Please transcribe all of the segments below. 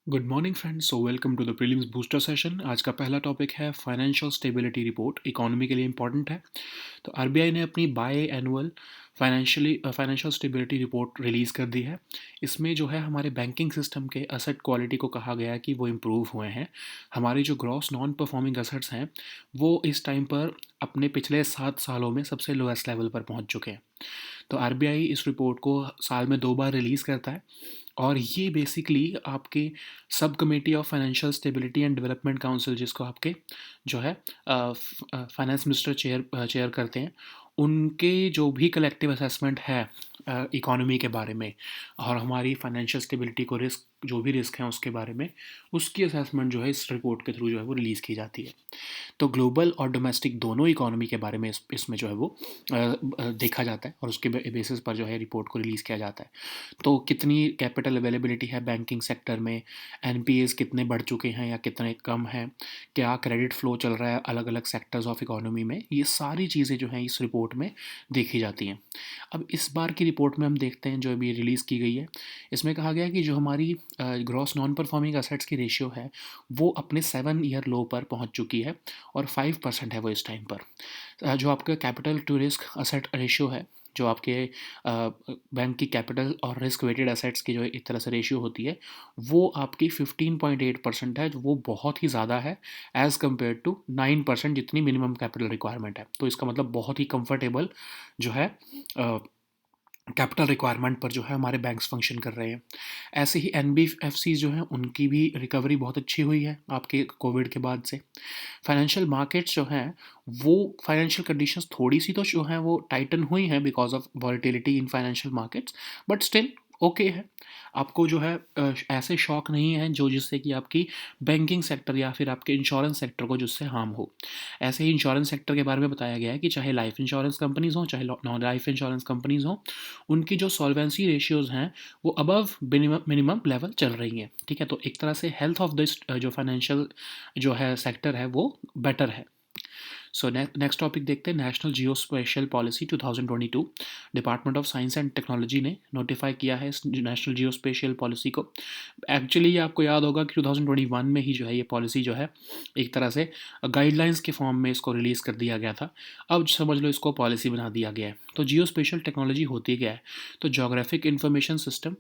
Good morning friends. Welcome to the prelims booster session. आज का पहला टॉपिक है फाइनेंशियल स्टेबिलिटी रिपोर्ट। इकोनॉमी के लिए इंपॉर्टेंट है। तो आरबीआई ने अपनी by annual financial stability report release कर दी है। इसमें जो है हमारे बैंकिंग सिस्टम के असेट क्वालिटी को कहा गया है कि वो इम्प्रूव हुए हैं। हमारी जो ग्रॉस नॉन परफॉर्मिंग असेट्स हैं वो इस टाइम पर अपने पिछले 7 सालों में सबसे लोएस्ट लेवल पर पहुंच चुके हैं। तो आरबीआई इस रिपोर्ट को साल में 2 बार रिलीज़ करता है और ये बेसिकली आपके sub committee of financial stability and development council, जिसको आपके जो है फाइनेंस मिनिस्टर चेयर करते हैं, उनके जो भी कलेक्टिव असेसमेंट है इकोनॉमी के बारे में और हमारी फाइनेंशियल स्टेबिलिटी को जो भी रिस्क हैं उसके बारे में, उसकी असेसमेंट जो है इस रिपोर्ट के थ्रू जो है वो रिलीज़ की जाती है। तो ग्लोबल और डोमेस्टिक दोनों इकोनॉमी के बारे में इसमें जो है वो देखा जाता है और उसके बेसिस पर जो है रिपोर्ट को रिलीज़ किया जाता है। तो कितनी कैपिटल अवेलेबिलिटी है बैंकिंग सेक्टर में, एनपीएस कितने बढ़ चुके हैं या कितने कम हैं, क्या क्रेडिट फ्लो चल रहा है अलग अलग सेक्टर्स ऑफ इकोनॉमी में, ये सारी चीज़ें जो हैं इस रिपोर्ट में देखी जाती हैं। अब इस बार की रिपोर्ट में हम देखते हैं जो अभी रिलीज़ की गई है, इसमें कहा गया है कि जो हमारी ग्रॉस नॉन परफॉर्मिंग असेट्स की रेशियो है वो अपने 7 ईयर लो पर पहुंच चुकी है और 5% है वो इस टाइम पर। जो आपका capital to risk asset ratio है, जो आपके बैंक की कैपिटल और रिस्क वेटेड एसेट्स की जो एक तरह से रेशियो होती है, वो आपकी 15.8% है, जो वो बहुत ही ज़्यादा है एज़ कम्पेयर टू 9% जितनी मिनिमम कैपिटल रिक्वायरमेंट है। तो इसका मतलब बहुत ही कंफर्टेबल जो है कैपिटल रिक्वायरमेंट पर जो है हमारे बैंक्स फंक्शन कर रहे हैं। ऐसे ही एनबीएफसी जो हैं उनकी भी रिकवरी बहुत अच्छी हुई है आपके कोविड के बाद से। फाइनेंशियल मार्केट्स जो हैं वो फाइनेंशियल कंडीशंस थोड़ी सी तो जो हैं वो टाइटन हुई हैं because of volatility in financial markets, but still okay है। आपको जो है ऐसे शॉक नहीं है जो जिससे कि आपकी बैंकिंग सेक्टर या फिर आपके इंश्योरेंस सेक्टर को जिससे हार्म हो। ऐसे ही इंश्योरेंस सेक्टर के बारे में बताया गया है कि चाहे लाइफ इंश्योरेंस कंपनीज़ हों चाहे नॉन लाइफ इंश्योरेंस कंपनीज़ हों, उनकी जो सॉल्वेंसी रेशियोज़ हैं वो अबव मिनिमम लेवल चल रही हैं। ठीक है, तो एक तरह से हेल्थ ऑफ दिस जो फाइनेंशियल जो है सेक्टर है वो बेटर है। सो नेक्स्ट टॉपिक देखते हैं, national Jio special policy 2022। Department of science and technology ने नोटिफाई किया है इस नेशनल जियो स्पेशल पॉलिसी को। एक्चुअली ये आपको याद होगा कि 2021 में ही जो है ये पॉलिसी जो है एक तरह से गाइडलाइंस के फॉर्म में इसको रिलीज़ कर दिया गया था। अब समझ लो इसको पॉलिसी बना दिया गया है। तो जियो स्पेशल टेक्नोलॉजी होती क्या है? तो geographic information system,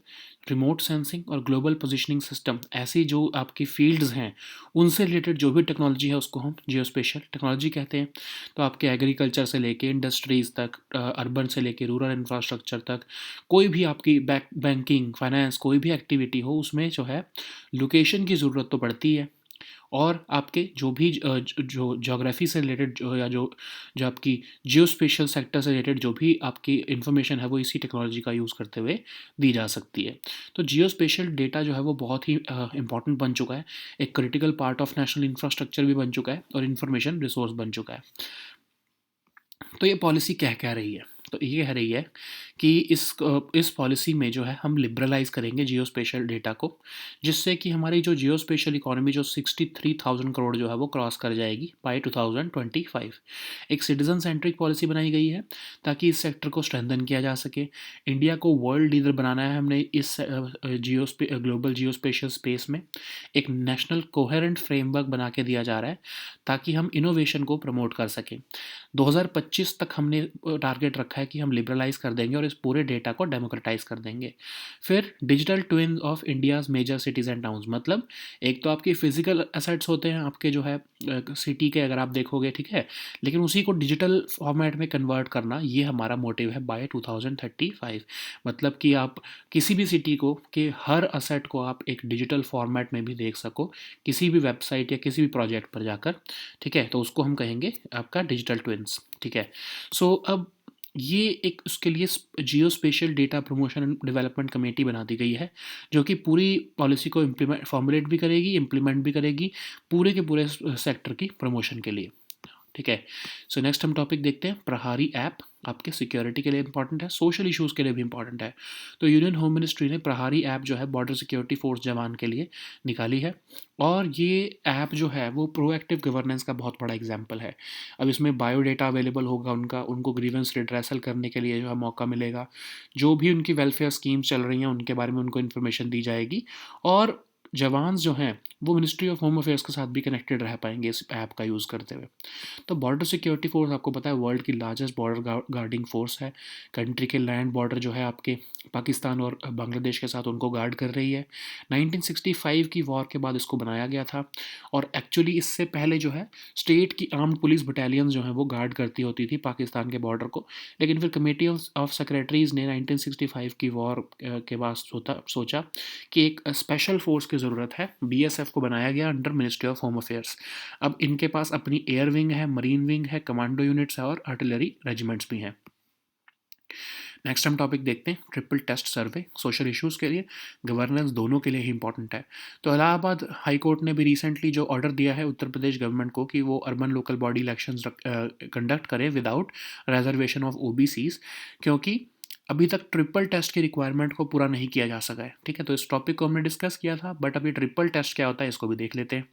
remote sensing और ग्लोबल पोजिशनिंग सिस्टम, ऐसी जो आपकी फील्ड्स हैं उनसे रिलेटेड जो भी टेक्नोलॉजी है उसको हम जियो स्पेशल टेक्नोलॉजी कहते हैं। तो आपके एग्रीकल्चर से लेके इंडस्ट्रीज़ तक, अर्बन से लेके रूरल इंफ्रास्ट्रक्चर तक, कोई भी आपकी बैंकिंग फाइनेंस कोई भी एक्टिविटी हो उसमें जो है लोकेशन की ज़रूरत तो पड़ती है। और आपके जो भी जो ज्योग्राफी से रिलेटेड जो या जो जो आपकी जियो स्पेशल सेक्टर से रिलेटेड जो भी आपकी इन्फॉर्मेशन है वो इसी टेक्नोलॉजी का यूज़ करते हुए दी जा सकती है। तो जियो स्पेशल डेटा जो है वो बहुत ही इंपॉर्टेंट बन चुका है, एक critical part of national infrastructure भी बन चुका है और इन्फॉर्मेशन रिसोर्स बन चुका है। तो ये पॉलिसी कह रही है? तो ये कह रही है कि इस पॉलिसी में जो है हम लिबरलाइज़ करेंगे जियो स्पेशल डेटा को, जिससे कि हमारी जो जियो स्पेशल इकोनॉमी जो 63,000 करोड़ जो है वो क्रॉस कर जाएगी बाय 2025। एक सिटीजन सेंट्रिक पॉलिसी बनाई गई है ताकि इस सेक्टर को स्ट्रेंथन किया जा सके। इंडिया को वर्ल्ड लीडर बनाना है हमने इस ग्लोबल जियो स्पेशल स्पेस में। एक नेशनल कोहेरेंट फ्रेमवर्क बना के दिया जा रहा है ताकि हम इनोवेशन को प्रमोट कर सकें। 2025 तक हमने टारगेट रखा है कि हम लिबरलाइज़ कर देंगे और इस पूरे डेटा को डेमोक्रेटाइज़ कर देंगे। फिर digital twin of India's major cities and towns, मतलब एक तो आपकी फिजिकल एसेट्स होते हैं आपके जो है सिटी के, अगर आप देखोगे, ठीक है, लेकिन उसी को डिजिटल फॉर्मेट में कन्वर्ट करना ये हमारा मोटिव है बाय 2035। मतलब कि आप किसी भी सिटी को के हर असेट को आप एक डिजिटल फॉर्मेट में भी देख सको किसी भी वेबसाइट या किसी भी प्रोजेक्ट पर जाकर। ठीक है, तो उसको हम कहेंगे आपका डिजिटल ट्विन्स। ठीक है, सो अब ये एक उसके लिए geospatial data promotion and development committee बना दी गई है जो कि पूरी पॉलिसी को फॉर्मुलेट भी करेगी, इम्प्लीमेंट भी करेगी पूरे के पूरे सेक्टर की प्रमोशन के लिए। ठीक है, सो नेक्स्ट हम टॉपिक देखते हैं, प्रहारी ऐप आपके सिक्योरिटी के लिए इंपॉर्टेंट है, सोशल इश्यूज़ के लिए भी इंपॉर्टेंट है। तो यूनियन होम मिनिस्ट्री ने प्रहारी ऐप जो है बॉर्डर सिक्योरिटी फोर्स जवान के लिए निकाली है और ये ऐप जो है वो प्रोएक्टिव गवर्नेंस का बहुत बड़ा एग्जाम्पल है। अब इसमें बायोडेटा अवेलेबल होगा उनको ग्रीवेंस रिड्रेसल करने के लिए जो है मौका मिलेगा। जो भी उनकी वेलफेयर स्कीम्स चल रही हैं उनके बारे में उनको इन्फॉर्मेशन दी जाएगी और जवान जो हैं वो मिनिस्ट्री ऑफ होम अफेयर्स के साथ भी कनेक्टेड रह पाएंगे इस ऐप का यूज़ करते हुए। तो बॉर्डर सिक्योरिटी फोर्स आपको पता है वर्ल्ड की लार्जेस्ट बॉर्डर गार्डिंग फोर्स है। कंट्री के लैंड बॉर्डर जो है आपके पाकिस्तान और बांग्लादेश के साथ उनको गार्ड कर रही है। 1965 की वॉर के बाद इसको बनाया गया था और एक्चुअली इससे पहले जो है स्टेट की आर्म्ड पुलिस बटालियंस जो हैं वो गार्ड करती होती थी पाकिस्तान के बॉर्डर को। लेकिन फिर कमेटी ऑफ सेक्रेटरीज़ ने 1965 की वॉर के बाद सोचा कि एक स्पेशल फोर्स की ज़रूरत है। बीएसएफ को बनाया गया under ministry of home affairs. अब इनके पास अपनी एयर विंग है, मरीन विंग है, कमांडो यूनिट्स है और आर्टिलरी रेजिमेंट्स भी हैं। नेक्स्ट हम टॉपिक देखते हैं ट्रिपल टेस्ट सर्वे। सोशल इश्यूज़ के लिए, गवर्नेंस दोनों के लिए ही इंपॉर्टेंट है। तो इलाहाबाद हाई कोर्ट ने भी रिसेंटली जो ऑर्डर दिया है उत्तर प्रदेश गवर्नमेंट को कि वो urban local body elections conduct करें विदाउट रिजर्वेशन ऑफ ओबीसीज, क्योंकि अभी तक ट्रिपल टेस्ट की रिक्वायरमेंट को पूरा नहीं किया जा सका है। ठीक है, तो इस टॉपिक को हमने डिस्कस किया था, बट अभी ट्रिपल टेस्ट क्या होता है इसको भी देख लेते हैं।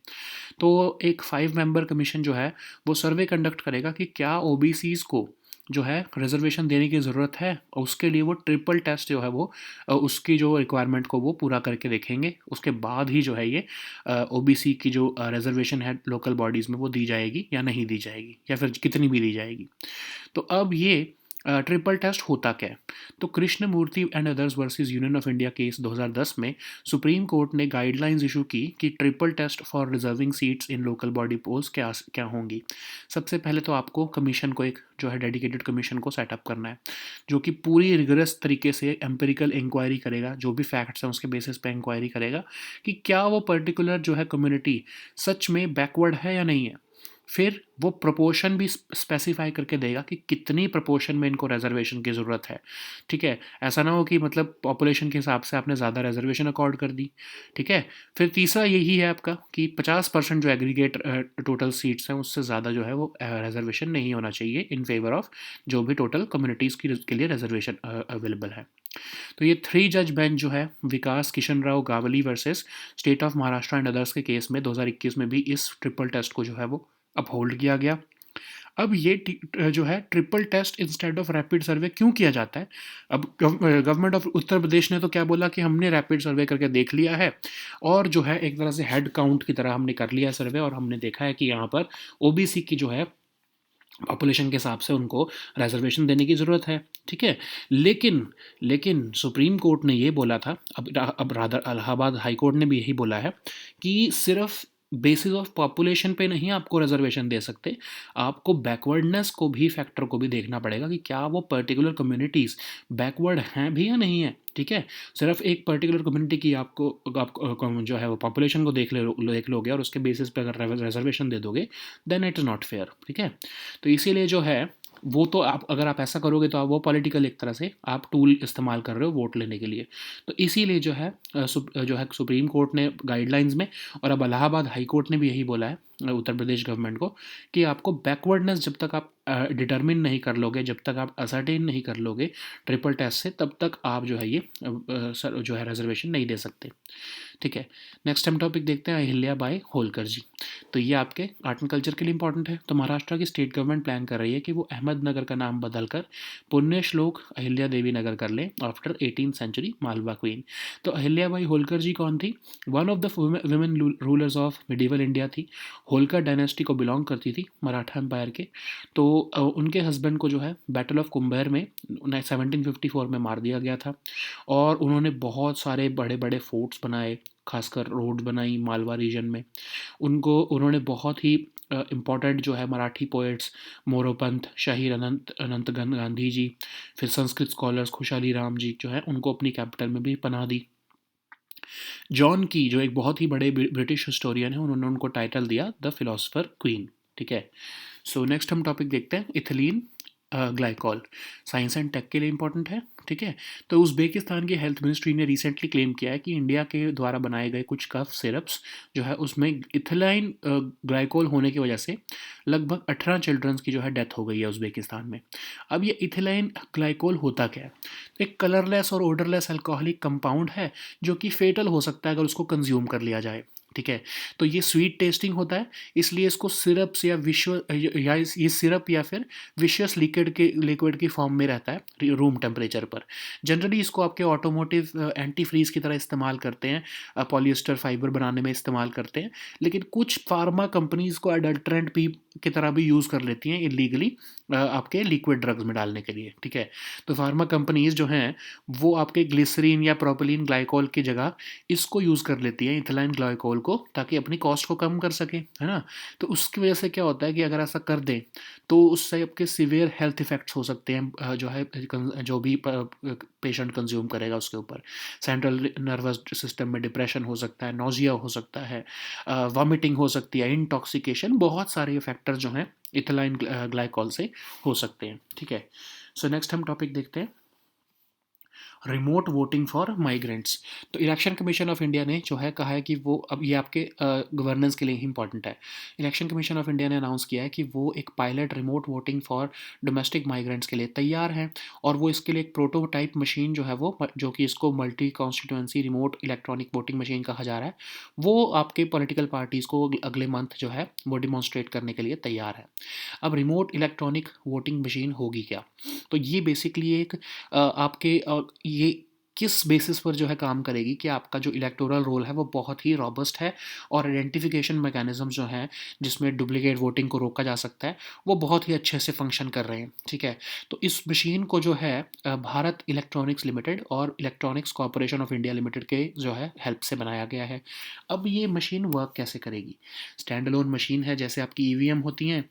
तो एक 5 मेंबर कमीशन जो है वो सर्वे कंडक्ट करेगा कि क्या ओबीसीज को जो है रिजर्वेशन देने की ज़रूरत है, और उसके लिए वो ट्रिपल टेस्ट जो है वो उसकी जो रिक्वायरमेंट को वो पूरा करके देखेंगे। उसके बाद ही जो है ये ओबीसी की जो रिजर्वेशन है लोकल बॉडीज़ में वो दी जाएगी या नहीं दी जाएगी, या फिर कितनी भी दी जाएगी। तो अब ये ट्रिपल टेस्ट होता क्या है? तो Krishna Murthy and others versus union of India case 2010 में सुप्रीम कोर्ट ने गाइडलाइंस इशू की कि triple test for reserving seats in local body polls क्या क्या होंगी। सबसे पहले तो आपको कमीशन को एक जो है डेडिकेटेड कमीशन को सेटअप करना है, जो कि पूरी रिगरस तरीके से एम्पेरिकल इंक्वायरी करेगा, जो भी फैक्ट्स हैं उसके बेसिस पे इंक्वायरी करेगा कि क्या वो पर्टिकुलर जो है कम्युनिटी सच में बैकवर्ड है या नहीं है। फिर वो प्रोपोर्शन भी स्पेसिफाई करके देगा कि कितनी प्रोपोर्शन में इनको रिजर्वेशन की ज़रूरत है। ठीक है, ऐसा ना हो कि मतलब पॉपुलेशन के हिसाब से आपने ज़्यादा रिजर्वेशन अकॉर्ड कर दी। ठीक है, फिर तीसरा यही है आपका कि 50% जो एग्रीगेट टोटल सीट्स हैं उससे ज़्यादा जो है वो रिजर्वेशन नहीं होना चाहिए इन फेवर ऑफ जो भी टोटल कम्युनिटीज़ की के लिए रिजर्वेशन अवेलेबल है। तो ये 3 जज बेंच जो है Vikas Kishan Rao Gawali versus state of Maharashtra and others के केस में 2021 में भी इस ट्रिपल टेस्ट को जो है वो अपहोल्ड किया गया। अब ये जो है triple test instead of rapid survey क्यों किया जाता है? अब गवर्नमेंट ऑफ उत्तर प्रदेश ने तो क्या बोला कि हमने रैपिड सर्वे करके देख लिया है और जो है एक तरह से हेड काउंट की तरह हमने कर लिया सर्वे, और हमने देखा है कि यहाँ पर ओबीसी की जो है पॉपुलेशन के हिसाब से उनको रिजर्वेशन देने की ज़रूरत है। ठीक है, लेकिन लेकिन सुप्रीम कोर्ट ने ये बोला था, अब रादर इलाहाबाद हाई कोर्ट ने भी यही बोला है कि सिर्फ बेसिस ऑफ पॉपुलेशन पे नहीं आपको रिजर्वेशन दे सकते, आपको बैकवर्डनेस को भी फैक्टर को भी देखना पड़ेगा कि क्या वो पर्टिकुलर कम्युनिटीज़ बैकवर्ड हैं भी या नहीं है। ठीक है, सिर्फ एक पर्टिकुलर कम्युनिटी की आपको जो है वो पॉपुलेशन को देख लोगे और उसके बेसिस पे अगर रिजर्वेशन दे दोगे then it is not fair. ठीक है, तो इसीलिए जो है वो तो आप अगर आप ऐसा करोगे तो आप वो पॉलिटिकल एक तरह से आप टूल इस्तेमाल कर रहे हो वोट लेने के लिए। तो इसीलिए जो है जो है सुप्रीम कोर्ट ने गाइडलाइंस में और अब इलाहाबाद हाई कोर्ट ने भी यही बोला है उत्तर प्रदेश गवर्नमेंट को कि आपको बैकवर्डनेस जब तक आप डिटर्मिन नहीं कर लोगे, जब तक आप असर्टेन नहीं कर लोगे ट्रिपल टेस्ट से, तब तक आप जो है ये जो है रिजर्वेशन नहीं दे सकते। ठीक है, नेक्स्ट हम टॉपिक देखते हैं अहिल्या बाई होलकर जी। तो ये आपके आर्ट एंड कल्चर के लिए इंपॉर्टेंट है। तो महाराष्ट्र की स्टेट गवर्नमेंट प्लान कर रही है कि वो अहमदनगर का नाम बदलकर पुण्य श्लोक अहिल्या देवी नगर कर लें after 18th century Malwa queen. तो अहिल्या बाई होलकर जी कौन थी? One of the women rulers of medieval India थी। होलकर डायनेस्टी को बिलोंग करती थी मराठा एम्पायर के। तो उनके हस्बैंड को जो है बैटल ऑफ कुंभेर में 1754 में मार दिया गया था, और उन्होंने बहुत सारे बड़े बड़े फोर्ट्स बनाए, खासकर रोड बनाई मालवा रीजन में। उन्होंने बहुत ही इम्पॉर्टेंट जो है मराठी पोएट्स मोरोपंत, शहीर अनंत गांधी जी, फिर संस्कृत स्कॉलर्स खुशहाली राम जी जो है उनको अपनी कैपिटल में भी पनाह दी। जॉन की जो एक बहुत ही बड़े ब्रिटिश हिस्टोरियन है, उन्होंने उनको टाइटल दिया द फिलोसफर क्वीन। ठीक है, सो नेक्स्ट हम टॉपिक देखते हैं ethylene glycol. Science and tech के लिए इंपॉर्टेंट है। ठीक है, तो उज़्बेकिस्तान की हेल्थ मिनिस्ट्री ने रिसेंटली क्लेम किया है कि इंडिया के द्वारा बनाए गए कुछ कफ सिरप्स जो है उसमें इथिलाइन ग्लाइकोल होने की वजह से लगभग 18 चिल्ड्रंस की जो है डेथ हो गई है उज़्बेकिस्तान में। अब ये इथिलाइन ग्लाइकोल होता क्या है? एक कलरलेस और ओडरलेस अल्कोहलिक कंपाउंड है जो कि फेटल हो सकता है अगर उसको कंज्यूम कर लिया जाए। ठीक है। तो ये स्वीट टेस्टिंग होता है, इसलिए इसको सिरप से या ये सिरप या फिर विशेष लिक्विड की फॉर्म में रहता है रूम टेम्परेचर पर। जनरली इसको आपके ऑटोमोटिव एंटी फ्रीज की तरह इस्तेमाल करते हैं, पॉलिएस्टर फाइबर बनाने में इस्तेमाल करते हैं, लेकिन कुछ फार्मा कंपनीज को अडल्ट्रेंट भी की तरह भी यूज़ कर लेती हैं इलीगली आपके लिक्विड ड्रग्स में डालने के लिए। ठीक है। तो फार्मा कंपनीज जो हैं वो आपके ग्लिसरीन या प्रोपिलीन ग्लाइकोल की जगह इसको यूज़ कर लेती है, इथिलाइन ग्लाइकोल को, ताकि अपनी कॉस्ट को कम कर सके, है ना। तो उसकी वजह से क्या होता है कि अगर ऐसा कर दें तो उससे आपके सीवियर हेल्थ इफेक्ट्स हो सकते हैं, जो है जो भी पेशेंट कंज्यूम करेगा उसके ऊपर। सेंट्रल नर्वस सिस्टम में डिप्रेशन हो सकता है, नोजिया हो सकता है, वॉमिटिंग हो सकती है, इंटॉक्सिकेशन, बहुत सारे फैक्टर जो हैं इथिलाइन ग्लाइकोल से हो सकते हैं। ठीक है। सो नेक्स्ट हम टॉपिक देखते हैं, रिमोट वोटिंग फॉर माइग्रेंट्स। तो इलेक्शन कमीशन ऑफ इंडिया ने जो है कहा है कि वो, अब ये आपके गवर्नेंस के लिए ही इंपॉर्टेंट है। इलेक्शन कमीशन ऑफ इंडिया ने अनाउंस किया है कि वो एक pilot remote voting for domestic migrants के लिए तैयार हैं, और वो इसके लिए एक प्रोटोटाइप मशीन जो है वो, जो कि इसको multi constituency remote electronic voting machine कहा जा रहा है, वो आपके पॉलिटिकल पार्टीज़ को अगले मंथ जो है वो डिमॉन्स्ट्रेट करने के लिए तैयार है। अब रिमोट इलेक्ट्रॉनिक वोटिंग मशीन होगी क्या? तो ये बेसिकली एक आपके ये किस बेसिस पर जो है काम करेगी कि आपका जो इलेक्टोरल रोल है वो बहुत ही रॉबस्ट है, और आइडेंटिफिकेशन मैकेनिज्म जो हैं जिसमें डुप्लीकेट वोटिंग को रोका जा सकता है वो बहुत ही अच्छे से फंक्शन कर रहे हैं। ठीक है। तो इस मशीन को जो है भारत इलेक्ट्रॉनिक्स लिमिटेड और electronics corporation of India limited के जो है हेल्प से बनाया गया है। अब ये मशीन वर्क कैसे करेगी? स्टैंड अलोन मशीन है, जैसे आपकी ईवीएम होती हैं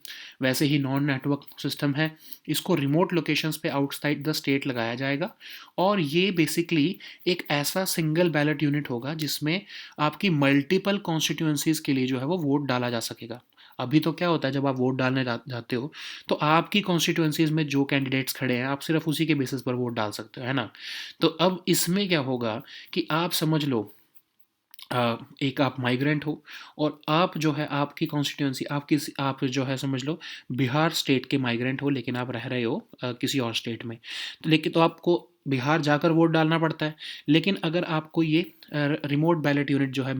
वैसे ही नॉन नेटवर्क सिस्टम है। इसको रिमोट लोकेशंस पे आउटसाइड द स्टेट लगाया जाएगा, और ये बेसिकली एक ऐसा सिंगल बैलेट यूनिट होगा जिसमें आपकी मल्टीपल कॉन्स्टिट्यूएंसीज के लिए जो है वो वोट डाला जा सकेगा। अभी तो क्या होता है, जब आप वोट डालने जाते हो तो आपकी कॉन्स्टिट्यूएंसीज में जो कैंडिडेट्स खड़े हैं आप सिर्फ उसी के बेसिस पर वोट डाल सकते हो, है ना। तो अब इसमें क्या होगा कि आप समझ लो, एक आप माइग्रेंट हो, और आप जो है आपकी कॉन्स्टिट्यूंसी, आप जो है समझ लो बिहार स्टेट के माइग्रेंट हो, लेकिन आप रह रहे हो किसी और स्टेट में। तो लेकिन तो आपको बिहार जाकर वोट डालना पड़ता है। लेकिन अगर आपको ये रिमोट बैलेट यूनिट जो है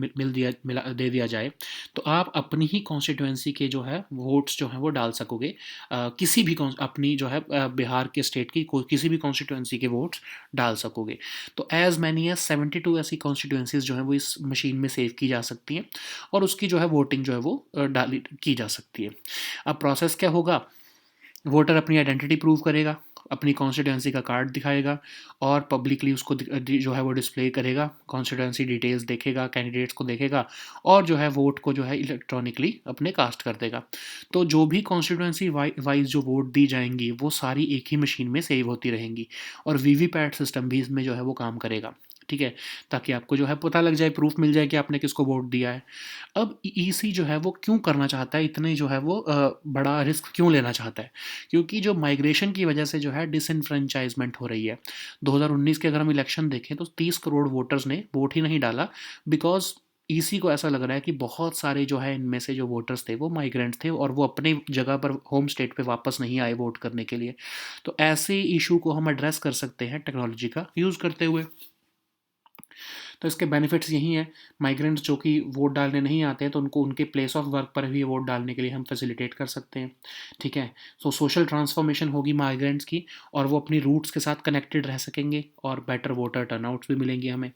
दे दिया जाए, तो आप अपनी ही कॉन्स्टिट्यूंसी के जो है वोट्स जो हैं वो डाल सकोगे, किसी भी अपनी जो है बिहार के स्टेट की किसी भी कॉन्स्टिट्यूंसी के वोट्स डाल सकोगे। तो एज मैनी एज 72 ऐसी कॉन्स्टिट्यूंसीज जो हैं वो इस मशीन में सेव की जा सकती हैं, और उसकी जो है वोटिंग जो है वो डाली की जा सकती है। अब प्रोसेस क्या होगा? वोटर अपनी आइडेंटिटी प्रूव करेगा, अपनी कॉन्स्टिट्यूंसी का कार्ड दिखाएगा, और पब्लिकली उसको जो है वो डिस्प्ले करेगा, कॉन्स्टिट्यूंसी डिटेल्स देखेगा, कैंडिडेट्स को देखेगा, और जो है वोट को जो है इलेक्ट्रॉनिकली अपने कास्ट कर देगा। तो जो भी कॉन्स्टिट्यूंसी वाइज जो वोट दी जाएंगी वो सारी एक ही मशीन में सेव होती रहेंगी, और वीवीपैट सिस्टम भी इसमें जो है वो काम करेगा। ठीक है। ताकि आपको जो है पता लग जाए, प्रूफ मिल जाए कि आपने किसको वोट दिया है। अब ईसी जो है वो क्यों करना चाहता है, इतने जो है वो बड़ा रिस्क क्यों लेना चाहता है? क्योंकि जो माइग्रेशन की वजह से जो है डिसइनफ्रेंचाइजमेंट हो रही है। 2019 के अगर हम इलेक्शन देखें तो 30 करोड़ वोटर्स ने वोट ही नहीं डाला, बिकॉज ईसी को ऐसा लग रहा है कि बहुत सारे जो है इनमें से जो वोटर्स थे वो माइग्रेंट थे, और वो अपने जगह पर होम स्टेट पे वापस नहीं आए वोट करने के लिए। तो ऐसे इशू को हम एड्रेस कर सकते हैं टेक्नोलॉजी का यूज़ करते हुए। तो इसके बेनिफिट्स यही हैं, माइग्रेंट्स जो कि वोट डालने नहीं आते हैं तो उनको उनके प्लेस ऑफ वर्क पर भी वोट डालने के लिए हम फैसिलिटेट कर सकते हैं। ठीक है। सो सोशल ट्रांसफॉर्मेशन होगी माइग्रेंट्स की, और वो अपनी रूट्स के साथ कनेक्टेड रह सकेंगे, और बेटर वोटर टर्नआउट्स भी मिलेंगे हमें।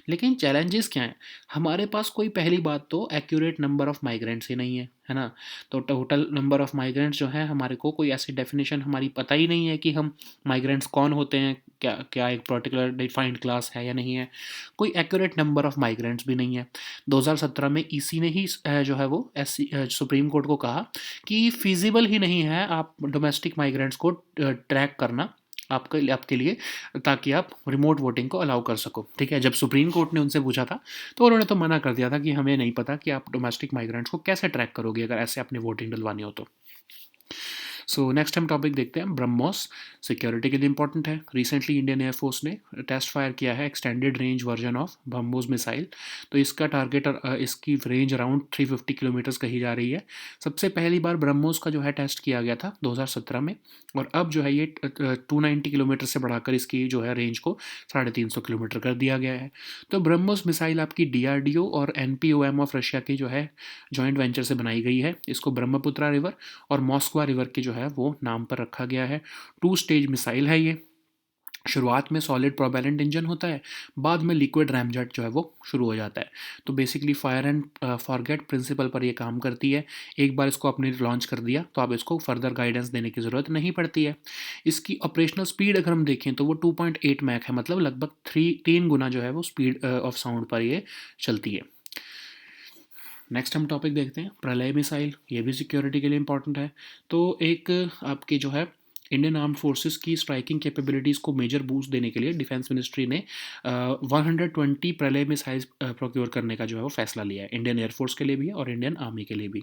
लेकिन चैलेंजेस क्या हैं? हमारे पास कोई, पहली बात तो एक्यूरेट नंबर ऑफ माइग्रेंट्स ही नहीं है ना। तो टोटल नंबर ऑफ माइग्रेंट्स जो है हमारे को कोई ऐसी डेफिनेशन हमारी पता ही नहीं है कि हम माइग्रेंट्स कौन होते हैं, क्या क्या एक पर्टिकुलर डिफाइंड क्लास है या नहीं है। कोई एक्यूरेट नंबर ऑफ माइग्रेंट्स भी नहीं है। 2017 में ईसी ने ही जो है वो सुप्रीम कोर्ट को कहा कि फिजिबल ही नहीं है आप डोमेस्टिक माइग्रेंट्स को ट्रैक करना आपके लिए, ताकि आप रिमोट वोटिंग को अलाउ कर सको। ठीक है। जब सुप्रीम कोर्ट ने उनसे पूछा था तो उन्होंने तो मना कर दिया था कि हमें नहीं पता कि आप डोमेस्टिक माइग्रेंट्स को कैसे ट्रैक करोगे अगर ऐसे अपनी वोटिंग डलवानी हो तो। सो नेक्स्ट हम टॉपिक देखते हैं ब्रह्मोस। सिक्योरिटी के लिए इंपॉर्टेंट है। रिसेंटली इंडियन एयरफोर्स ने टेस्ट फायर किया है extended range version of BrahMos missile. तो इसका टारगेट इसकी रेंज अराउंड 350 किलोमीटर्स कही जा रही है। सबसे पहली बार ब्रह्मोस का जो है टेस्ट किया गया था 2017 में, और अब जो है ये 290 किलोमीटर से बढ़ाकर इसकी जो है रेंज को 350 किलोमीटर कर दिया गया है। तो ब्रह्मोस मिसाइल आपकी डीआरडीओ और एनपीओएम ऑफ रशिया की जो है जॉइंट वेंचर से बनाई गई है। इसको ब्रह्मपुत्रा रिवर और मॉस्कवा रिवर के जो है वो नाम पर रखा गया है। 2 स्टेज मिसाइल है ये। शुरुआत में सॉलिड प्रोपेलेंट इंजन होता है, बाद में लिक्विड रैमजेट जो है वो शुरू हो जाता है। तो basically fire and forget principle पर ये काम करती है। एक बार इसको आपने लॉन्च कर दिया तो आप इसको फर्दर गाइडेंस देने की ज़रूरत नहीं पड़ती है। इसकी ऑपरेशनल स्पीड अगर हम देखें तो वो 2.8 मैक है, मतलब लगभग 3 गुना जो है वो स्पीड ऑफ साउंड पर ये चलती है। नेक्स्ट हम टॉपिक देखते हैं प्रलय मिसाइल। ये भी सिक्योरिटी के लिए इंपॉर्टेंट है। तो एक आपकी जो है इंडियन आर्म्ड फोर्सेस की स्ट्राइकिंग कैपेबिलिटीज़ को मेजर बूस्ट देने के लिए डिफेंस मिनिस्ट्री ने 120 प्रलय मिसाइल्स प्रोक्योर करने का जो है वो फैसला लिया है। इंडियन एयरफोर्स के लिए भी है और इंडियन आर्मी के लिए भी।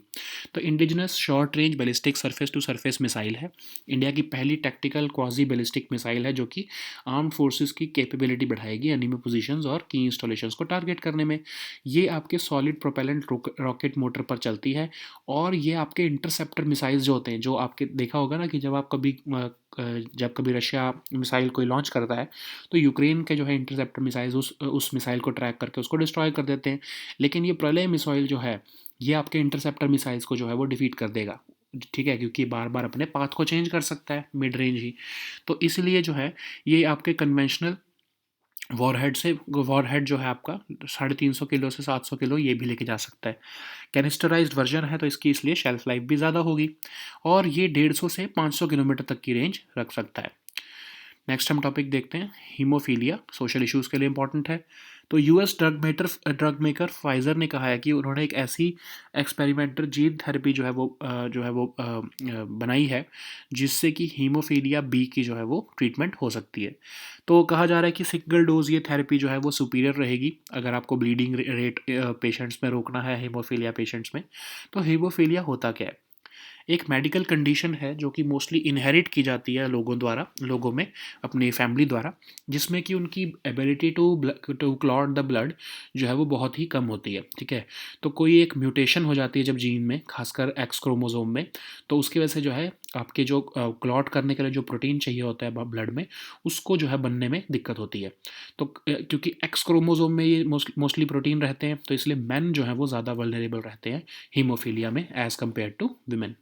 तो indigenous short range ballistic surface to surface missile है। इंडिया की पहली टैक्टिकल क्वाजी बैलिस्टिक मिसाइल है जो कि आर्म्ड फोर्सेस की कैपेबिलिटी बढ़ाएगी एनिमी पोजीशंस और की इंस्टॉलेशंस को टारगेट करने में। ये आपके सॉलिड प्रोपेलेंट रॉकेट मोटर पर चलती है, और ये आपके इंटरसेप्टर मिसाइल्स जो होते हैं, जो आपके देखा होगा ना कि जब कभी रशिया मिसाइल कोई लॉन्च करता है तो यूक्रेन के जो है इंटरसेप्टर मिसाइल्स उस मिसाइल को ट्रैक करके उसको डिस्ट्रॉय कर देते हैं। लेकिन ये प्रलय मिसाइल जो है ये आपके इंटरसेप्टर मिसाइल्स को जो है वो डिफीट कर देगा। ठीक है, क्योंकि बार बार अपने पाथ को चेंज कर सकता है मिड रेंज ही। तो इसलिए जो है ये आपके कन्वेंशनल वॉरहेड जो है आपका 350 किलो से 700 किलो ये भी लेके जा सकता है। कैनिस्टराइज्ड वर्जन है तो इसकी इसलिए शेल्फ लाइफ भी ज़्यादा होगी, और ये 150 से 500 किलोमीटर तक की रेंज रख सकता है। नेक्स्ट हम टॉपिक देखते हैं हीमोफीलिया। सोशल इश्यूज़ के लिए इंपॉर्टेंट है। तो यूएस ड्रग मेकर फाइजर ने कहा है कि उन्होंने एक ऐसी एक्सपेरिमेंटल जीन थेरेपी बनाई है जिससे कि हीमोफीलिया बी की जो है वो ट्रीटमेंट हो सकती है। तो कहा जा रहा है कि सिंगल डोज ये थेरेपी जो है वो सुपीरियर रहेगी अगर आपको ब्लीडिंग रेट पेशेंट्स में रोकना है हीमोफीलिया पेशेंट्स में। तो हीमोफीलिया होता क्या है? एक मेडिकल कंडीशन है जो कि मोस्टली इनहेरिट की जाती है लोगों में, अपनी फैमिली द्वारा, जिसमें कि उनकी ability to clot the blood जो है वो बहुत ही कम होती है। ठीक है, तो कोई एक म्यूटेशन हो जाती है जब जीन में, खासकर एक्स क्रोमोसोम में, तो उसकी वजह से जो है आपके जो क्लॉट करने के लिए जो प्रोटीन चाहिए होता है ब्लड में, उसको जो है बनने में दिक्कत होती है। तो क्योंकि एक्स क्रोमोसोम में ये मोस्टली प्रोटीन रहते हैं, तो इसलिए मेन जो है वो ज़्यादा वल्नरेबल रहते हैं हीमोफीलिया में as compare to women.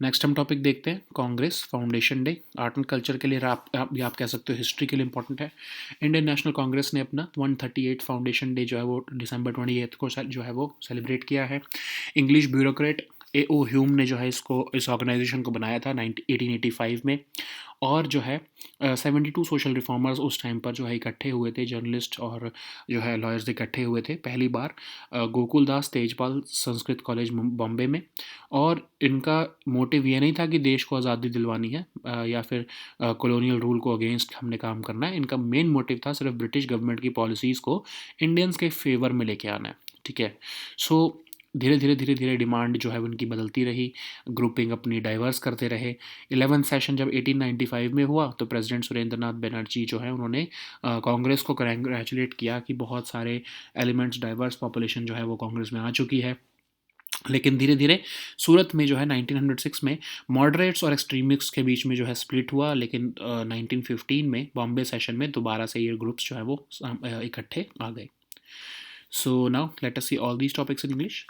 Next हम टॉपिक देखते हैं Congress foundation day. Art and culture के लिए आप कह सकते हो हिस्ट्री के लिए इंपॉर्टेंट है। इंडियन नेशनल कांग्रेस ने अपना 138 फाउंडेशन डे जो है वो दिसंबर 28 को जो है वो सेलिब्रेट किया है। English bureaucrat A.O. ह्यूम ने जो है इस ऑर्गेनाइजेशन को बनाया था 1885 में। और जो है 72 सोशल रिफॉर्मर्स उस टाइम पर जो है इकट्ठे हुए थे, जर्नलिस्ट और जो है लॉयर्स इकट्ठे हुए थे पहली बार गोकुल दास तेजपाल संस्कृत कॉलेज बॉम्बे में। और इनका मोटिव ये नहीं था कि देश को आज़ादी दिलवानी है या फिर कॉलोनियल रूल को अगेंस्ट हमने काम करना है। इनका मेन मोटिव था सिर्फ ब्रिटिश गवर्नमेंट की पॉलिसीज़ को इंडियंस के फेवर में लेके आना है। ठीक है, सो धीरे धीरे डिमांड जो है उनकी बदलती रही, ग्रुपिंग अपनी डाइवर्स करते रहे। 11th सेशन जब 1895 में हुआ तो प्रेसिडेंट सुरेंद्र नाथ बनर्जी जो है उन्होंने कांग्रेस को कंग्रेचुलेट किया कि बहुत सारे एलिमेंट्स, डाइवर्स पॉपुलेशन जो है वो कांग्रेस में आ चुकी है। लेकिन धीरे धीरे सूरत में जो है 1906 में मॉडरेट्स और एक्सट्रीमिस्ट्स के बीच में जो है स्प्लिट हुआ, लेकिन 1915 में बॉम्बे सेशन में दोबारा से ये ग्रुप्स जो है वो इकट्ठे आ गए। So now let us see all these topics in English.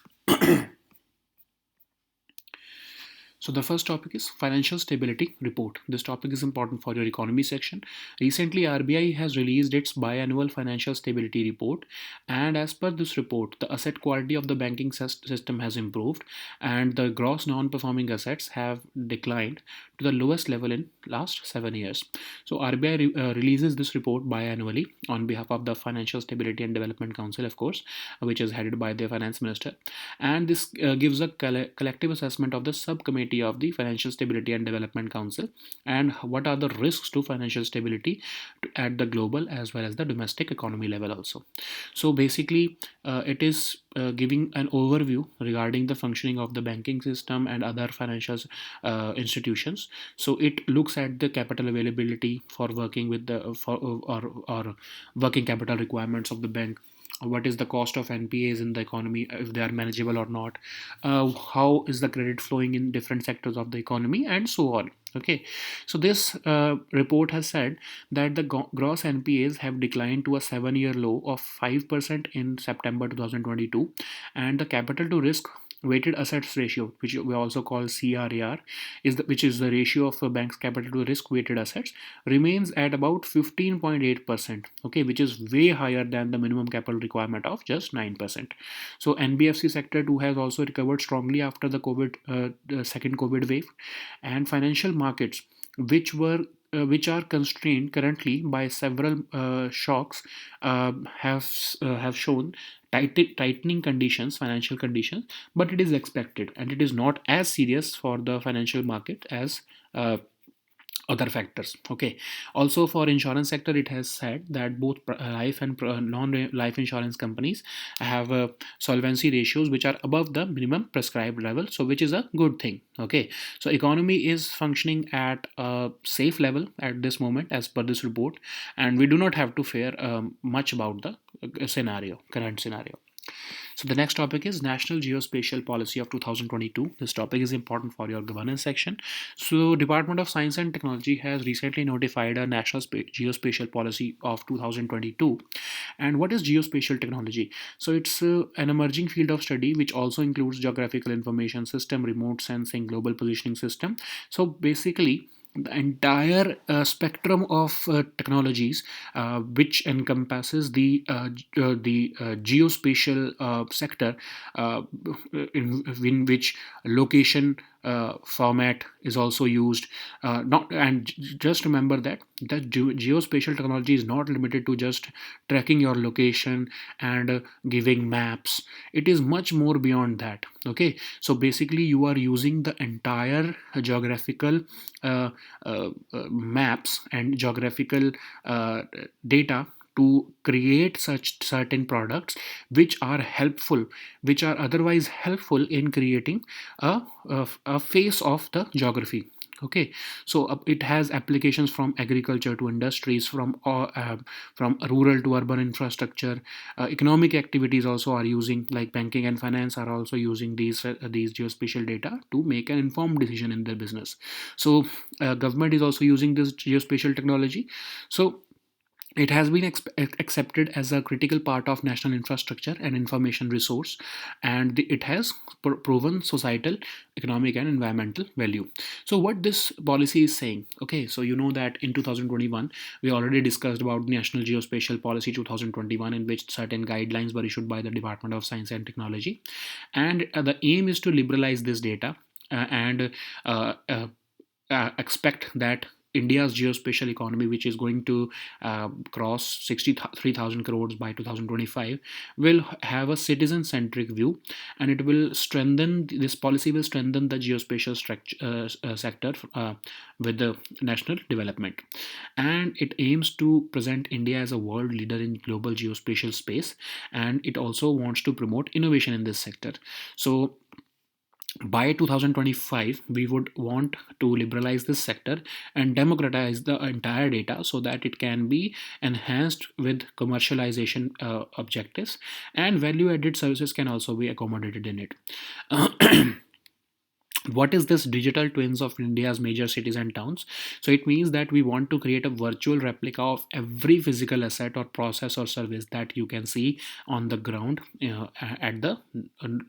So the first topic is financial stability report. This topic is important for your economy section. Recently, RBI has released its biannual financial stability report, and as per this report, the asset quality of the banking system has improved, and the gross non-performing assets have declined to the lowest level in last 7 years. So RBI releases this report biannually on behalf of the Financial Stability and Development Council, of course, which is headed by the finance minister, and this gives a collective assessment of the subcommittee Committee of the Financial Stability and Development Council, and what are the risks to financial stability at the global as well as the domestic economy level also. So basically, it is giving an overview regarding the functioning of the banking system and other financial institutions. So it looks at the capital availability for working with the or working capital requirements of the bank. What is the cost of NPAs in the economy, if they are manageable or not? How is the credit flowing in different sectors of the economy, and so on. Okay, so this report has said that the gross NPAs have declined to a 7-year low of 5% in September 2022, and the capital to risk weighted assets ratio, which we also call CRAR, which is the ratio of a bank's capital to risk weighted assets, remains at about 15.8%. Okay, which is way higher than the minimum capital requirement of just 9%. So NBFC sector too has also recovered strongly after the second COVID wave, and financial markets, which are constrained currently by several shocks, have shown tightening conditions, financial conditions, but it is expected and it is not as serious for the financial market as other factors. Okay, also for insurance sector, it has said that both life and non-life insurance companies have solvency ratios which are above the minimum prescribed level, so which is a good thing. Okay, so economy is functioning at a safe level at this moment as per this report, and we do not have to fear much about the current scenario. So the next topic is National Geospatial Policy of 2022. This topic is important for your governance section. So Department of Science and Technology has recently notified a National Geospatial Policy of 2022. And what is geospatial technology? So it's an emerging field of study which also includes geographical information system, remote sensing, global positioning system. So basically, the entire spectrum of technologies which encompasses the geospatial sector, in which location format is also used. Not and just remember that geospatial technology is not limited to just tracking your location and giving maps. It is much more beyond that. Okay, so basically you are using the entire geographical maps and geographical data to create such certain products which are helpful, which are otherwise helpful in creating a face of the geography. Okay, so it has applications from agriculture to industries, from rural to urban infrastructure. Economic activities also are using, like banking and finance are also using these geospatial data to make an informed decision in their business. So government is also using this geospatial technology. So it has been accepted as a critical part of national infrastructure and information resource, and it has proven societal, economic, and environmental value. So, what this policy is saying? Okay, so you know that in 2021 we already discussed about National Geospatial Policy 2021, in which certain guidelines were issued by the Department of Science and Technology, and the aim is to liberalize this data and expect that India's geospatial economy, which is going to cross 63,000 crores by 2025, will have a citizen-centric view, and it will strengthen. This policy will strengthen the geospatial sector with the national development, and it aims to present India as a world leader in global geospatial space, and it also wants to promote innovation in this sector. So by 2025 we would want to liberalize this sector and democratize the entire data so that it can be enhanced with commercialization objectives, and value added services can also be accommodated in it. What is this digital twins of India's major cities and towns? So it means that we want to create a virtual replica of every physical asset or process or service that you can see on the ground, at the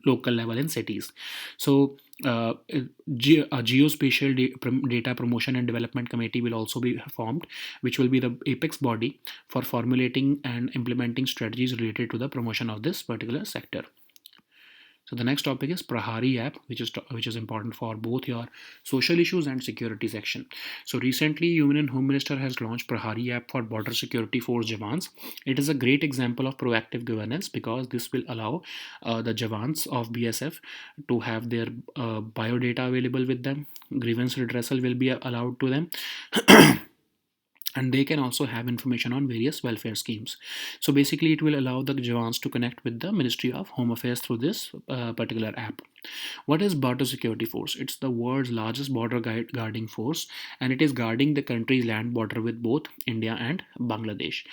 local level in cities. So a geospatial data promotion and development committee will also be formed, which will be the apex body for formulating and implementing strategies related to the promotion of this particular sector. So the next topic is Prahari app, which is important for both your social issues and security section. So recently, Union Home Minister has launched Prahari app for Border Security Force Jawans. It is a great example of proactive governance because this will allow the Jawans of BSF to have their biodata available with them. Grievance redressal will be allowed to them. And they can also have information on various welfare schemes. So basically, it will allow the Jawans to connect with the Ministry of Home Affairs through this particular app. What is Border Security Force? It's the world's largest border guarding force, and it is guarding the country's land border with both India and Bangladesh.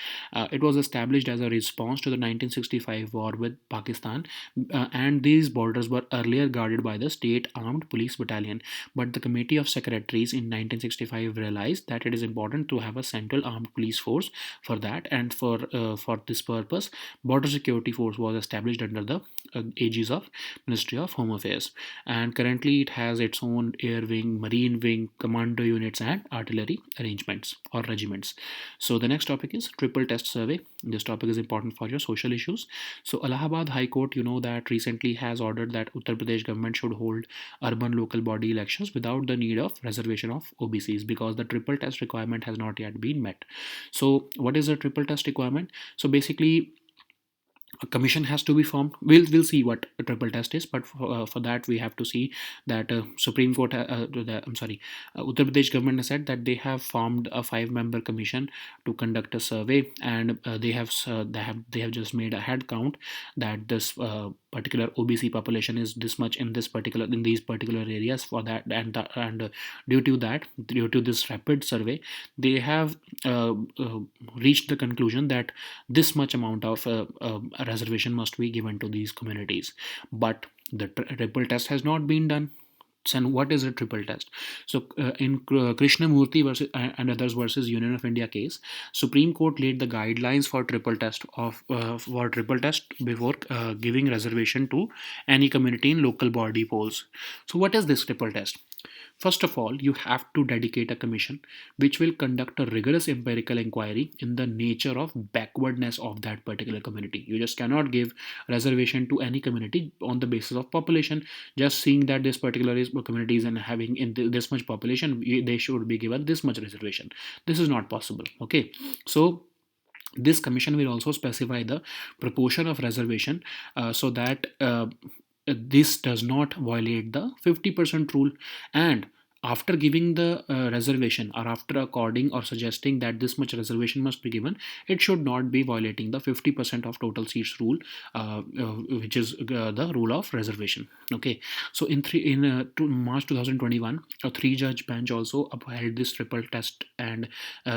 It was established as a response to the 1965 war with Pakistan, and these borders were earlier guarded by the State Armed Police Battalion. But the Committee of Secretaries in 1965 realized that it is important to have a central armed police force for that, and for this purpose, Border Security Force was established under the aegis of Ministry of Home Affairs, and currently it has its own air wing, marine wing, commando units, and artillery arrangements or regiments. So the next topic is triple test survey. This topic is important for your social issues. So Allahabad High Court, you know, that recently has ordered that Uttar Pradesh government should hold urban local body elections without the need of reservation of OBCs because the triple test requirement has not yet been met. So what is the triple test requirement? So basically, a commission has to be formed. We'll see what a triple test is, but for that we have to see that Supreme Court Uttar Pradesh government has said that they have formed a 5-member commission to conduct a survey, and they have just made a head count that this particular OBC population is this much in these particular areas. For that, and due to this rapid survey, they have reached the conclusion that this much amount of a reservation must be given to these communities. But the triple test has not been done. And what is a triple test? So in Krishnamurthy versus and others versus Union of India case, Supreme Court laid the guidelines for triple test before giving reservation to any community in local body polls. So what is this triple test? First of all, you have to dedicate a commission which will conduct a rigorous empirical inquiry in the nature of backwardness of that particular community. You just cannot give reservation to any community on the basis of population. Just seeing that this particular community is and having this much population, they should be given this much reservation. This is not possible. Okay, so this commission will also specify the proportion of reservation so that this does not violate the 50% rule. And after giving the reservation, or after according or suggesting that this much reservation must be given, it should not be violating the 50% of total seats rule, which is the rule of reservation. Okay, so in March 2021, a 3-judge bench also upheld this triple test and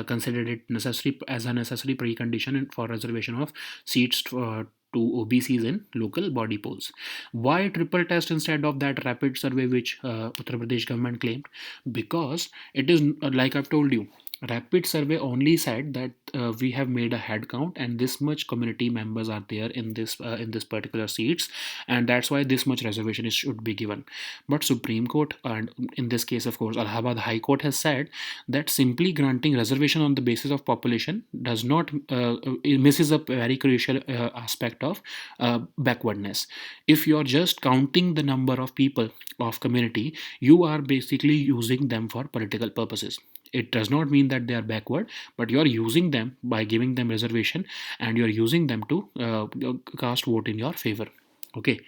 considered it necessary as a necessary precondition for reservation of seats to OBCs in local body polls. Why triple test instead of that rapid survey which Uttar Pradesh government claimed? Because it is like I've told you, rapid survey only said that we have made a head count and this much community members are there in this particular seats, and that's why this much reservation should be given. But Supreme Court, and in this case of course Allahabad High Court, has said that simply granting reservation on the basis of population does not it misses a very crucial aspect of backwardness. If you're just counting the number of people of community, you are basically using them for political purposes. It does not mean that they are backward, but you are using them by giving them reservation, and you are using them to cast vote in your favor. Okay,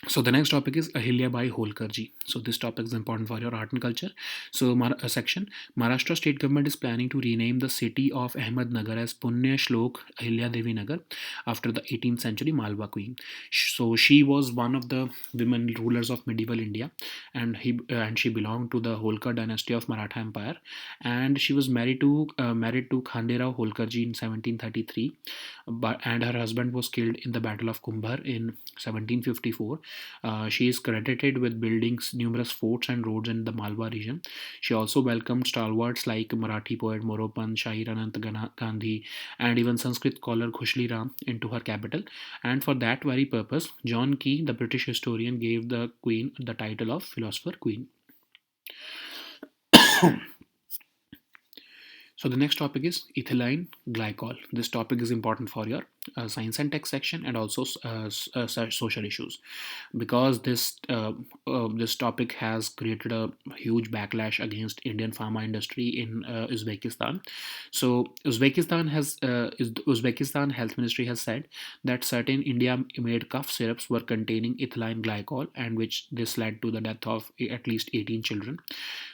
so the next topic is Ahilya Bai Holkar ji. So this topic is important for your art and culture. So section, Maharashtra state government is planning to rename the city of Ahmednagar as Punya Shlok Ahilya Devi Nagar after the 18th century Malwa queen. So she was one of the women rulers of medieval India, and she belonged to the Holkar dynasty of Maratha Empire, and she was married to Khanderao Holkar ji in 1733, and her husband was killed in the Battle of Kumbhar in 1754. She is credited with building numerous forts and roads in the Malwa region. She also welcomed stalwarts like Marathi poet Moropant, Shahir Anant Gandhi, and even Sanskrit scholar Khushli Ram into her capital. And for that very purpose, John Key, the British historian, gave the queen the title of Philosopher Queen. So the next topic is ethylene glycol. This topic is important for your science and tech section and also social issues, because this topic has created a huge backlash against Indian pharma industry in Uzbekistan. So Uzbekistan Health Ministry has said that certain India-made cough syrups were containing ethylene glycol, and which this led to the death of at least 18 children.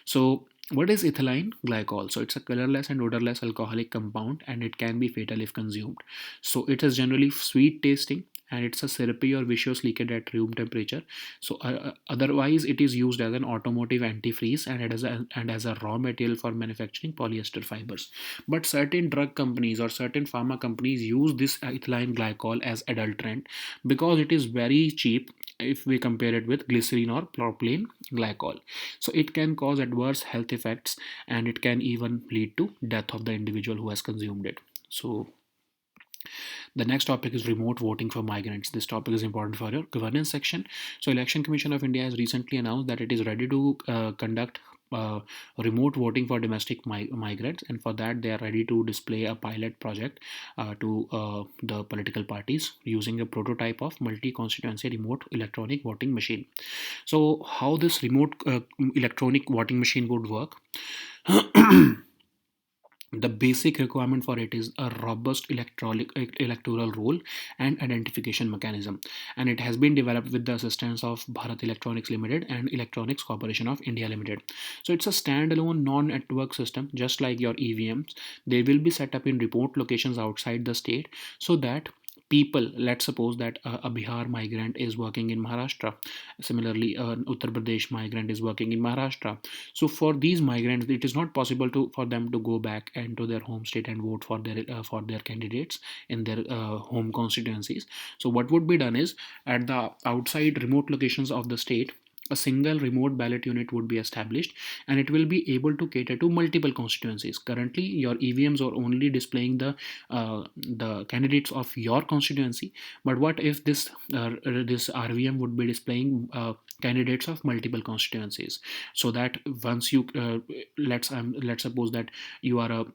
So, what is ethylene glycol? So, it's a colorless and odorless alcoholic compound, and it can be fatal if consumed. So, it is generally sweet tasting, and it's a syrupy or viscous liquid at room temperature. So, otherwise, it is used as an automotive antifreeze and as a raw material for manufacturing polyester fibers. But certain drug companies or certain pharma companies use this ethylene glycol as adulterant because it is very cheap if we compare it with glycerin or propylene glycol. So it can cause adverse health effects, and it can even lead to death of the individual who has consumed it. So the next topic is remote voting for migrants. This topic is important for your governance section. So Election Commission of India has recently announced that it is ready to conduct remote voting for domestic migrants, and for that they are ready to display a pilot project to the political parties using a prototype of multi-constituency remote electronic voting machine. So how this remote electronic voting machine would work? The basic requirement for it is a robust electoral roll and identification mechanism, and it has been developed with the assistance of Bharat Electronics Limited and Electronics Corporation of India Limited. So it's a standalone non-network system, just like your EVMs. They will be set up in remote locations outside the state, so that people, let's suppose that a Bihar migrant is working in Maharashtra, similarly an Uttar Pradesh migrant is working in Maharashtra. So for these migrants, it is not possible for them to go back and to their home state and vote for their candidates in their home constituencies. So what would be done is, at the outside remote locations of the state, a single remote ballot unit would be established, and it will be able to cater to multiple constituencies. Currently your EVMs are only displaying the candidates of your constituency, but what if this RVM would be displaying candidates of multiple constituencies, so that once you let's suppose that you are a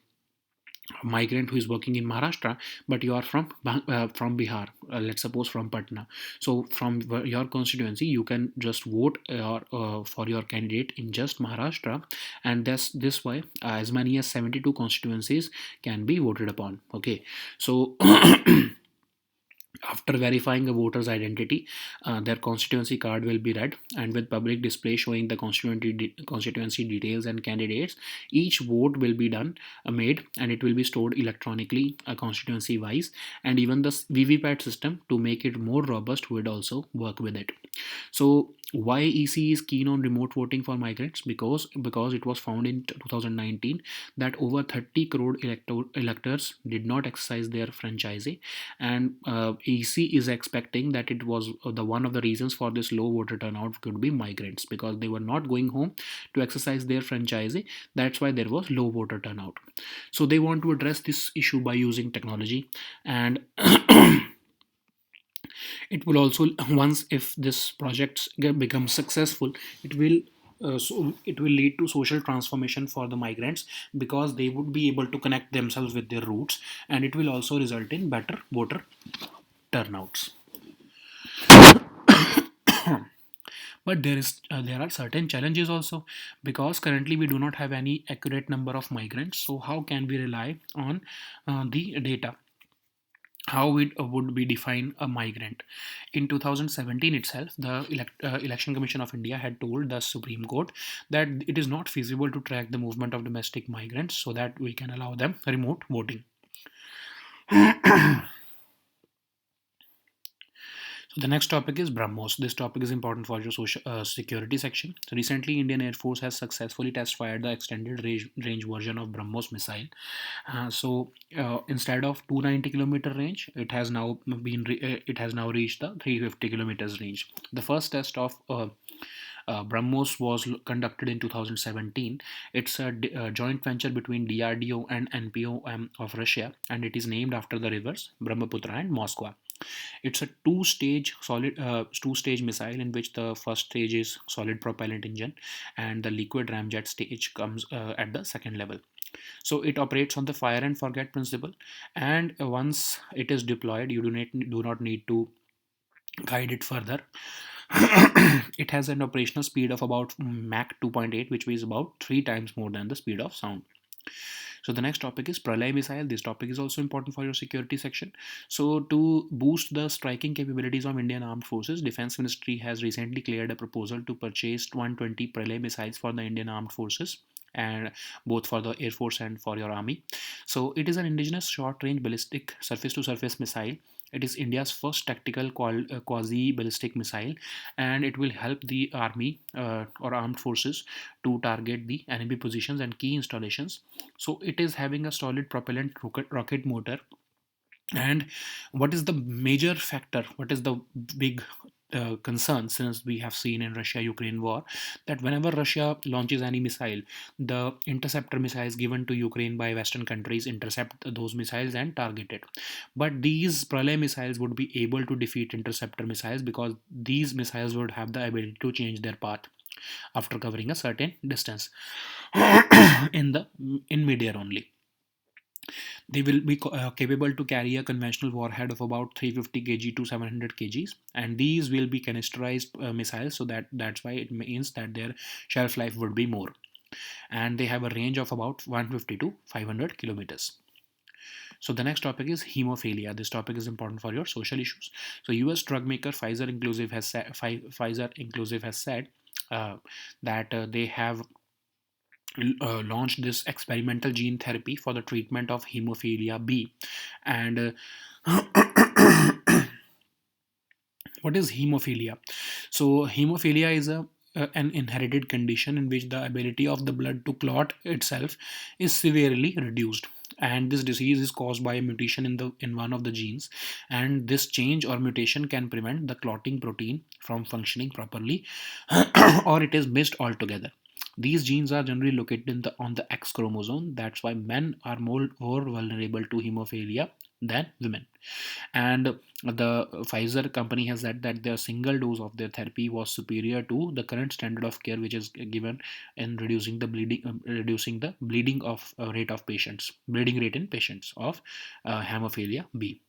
migrant who is working in Maharashtra, but you are from Bihar, let's suppose from Patna. So from your constituency, you can just vote for your candidate in just Maharashtra, and this way as many as 72 constituencies can be voted upon. Okay, so after verifying a voter's identity, their constituency card will be read, and with public display showing the constituency details and candidates, each vote will be made, and it will be stored electronically, constituency wise, and even the VVPAT system, to make it more robust, would also work with it. So why EC is keen on remote voting for migrants? Because it was found in 2019 that over 30 crore electors did not exercise their franchise, and EC is expecting that it was the one of the reasons for this low voter turnout could be migrants, because they were not going home to exercise their franchise. That's why there was low voter turnout. So they want to address this issue by using technology, and it will also, once if this project becomes successful, it will it will lead to social transformation for the migrants, because they would be able to connect themselves with their roots, and it will also result in better voter turnouts. But there are certain challenges also, because currently we do not have any accurate number of migrants. So how can we rely on the data? How it would be define a migrant? In 2017 itself, the Election Commission of India had told the Supreme Court that it is not feasible to track the movement of domestic migrants, so that we can allow them remote voting. So the next topic is BrahMos. This topic is important for your social security section. So recently, Indian Air Force has successfully test fired the extended range version of BrahMos missile. Instead of 290-kilometer range, it has now reached the 350 kilometers range. The first test of BrahMos was conducted in 2017. It's a joint venture between DRDO and NPO of Russia, and it is named after the rivers Brahmaputra and Moskva. It's a two-stage missile, in which the first stage is solid propellant engine, and the liquid ramjet stage comes at the second level. So it operates on the fire and forget principle, and once it is deployed, you do not need to guide it further. It has an operational speed of about Mach 2.8, which is about 3 times more than the speed of sound. So the next topic is Pralay missile. This topic is also important for your security section. So to boost the striking capabilities of Indian armed forces, Defense Ministry has recently cleared a proposal to purchase 120 Pralay missiles for the Indian armed forces, and both for the air force and for your army. So it is an indigenous short range ballistic surface to surface missile. It is India's first tactical quasi ballistic missile, and it will help the army or armed forces to target the enemy positions and key installations. So it is having a solid propellant rocket motor. And what is the major factor, what is the big concern, since we have seen in Russia Ukraine war that whenever Russia launches any missile, the interceptor missiles given to Ukraine by Western countries intercept those missiles and target it. But these Pralay missiles would be able to defeat interceptor missiles, because these missiles would have the ability to change their path after covering a certain distance in midair only. They will be capable to carry a conventional warhead of about 350 kg to 700 kgs, and these will be canisterized missiles, so that's why it means that their shelf life would be more, and they have a range of about 150 to 500 kilometers. So the next topic is hemophilia. This topic is important for your social issues. So US drug maker Pfizer Inclusive has said that they have launched this experimental gene therapy for the treatment of hemophilia B. And what is hemophilia? So hemophilia is an inherited condition in which the ability of the blood to clot itself is severely reduced, and this disease is caused by a mutation in one of the genes, and this change or mutation can prevent the clotting protein from functioning properly or it is missed altogether. These genes are generally located on the X chromosome. That's why men are more vulnerable to hemophilia than women. And the Pfizer company has said that their single dose of their therapy was superior to the current standard of care, which is given in reducing the bleeding of rate of patients, bleeding rate in patients of hemophilia B.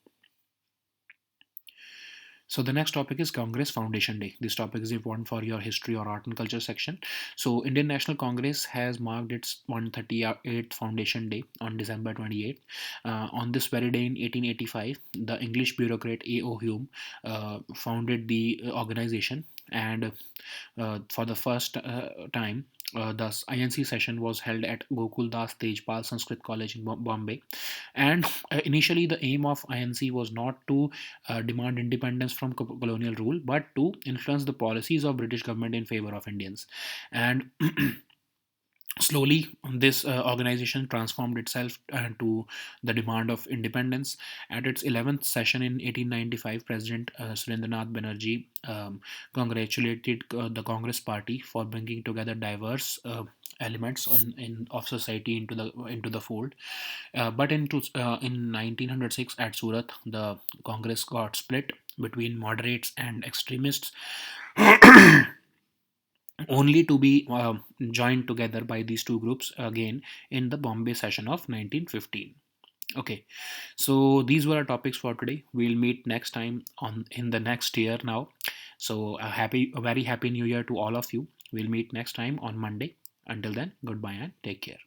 So the next topic is Congress Foundation Day. This topic is important for your history or art and culture section. So Indian National Congress has marked its 138th Foundation Day on December 28th. On this very day in 1885, the English bureaucrat A.O. Hume founded the organization, and for the first time, the INC session was held at Gokul Das Tejpal Sanskrit College in Bombay. And initially, the aim of INC was not to demand independence from colonial rule, but to influence the policies of British government in favor of Indians. And slowly, this organization transformed itself to the demand of independence. At its 11th session in 1895, President Surendranath Banerjee congratulated the Congress Party for bringing together diverse elements of society into the fold. But in 1906 at Surat, the Congress got split between moderates and extremists, only to be joined together by these two groups again in the Bombay session of 1915. Okay, so these were our topics for today. We'll meet next time on in the next year now. So a very happy new year to all of you. We'll meet next time on Monday. Until then, goodbye and take care.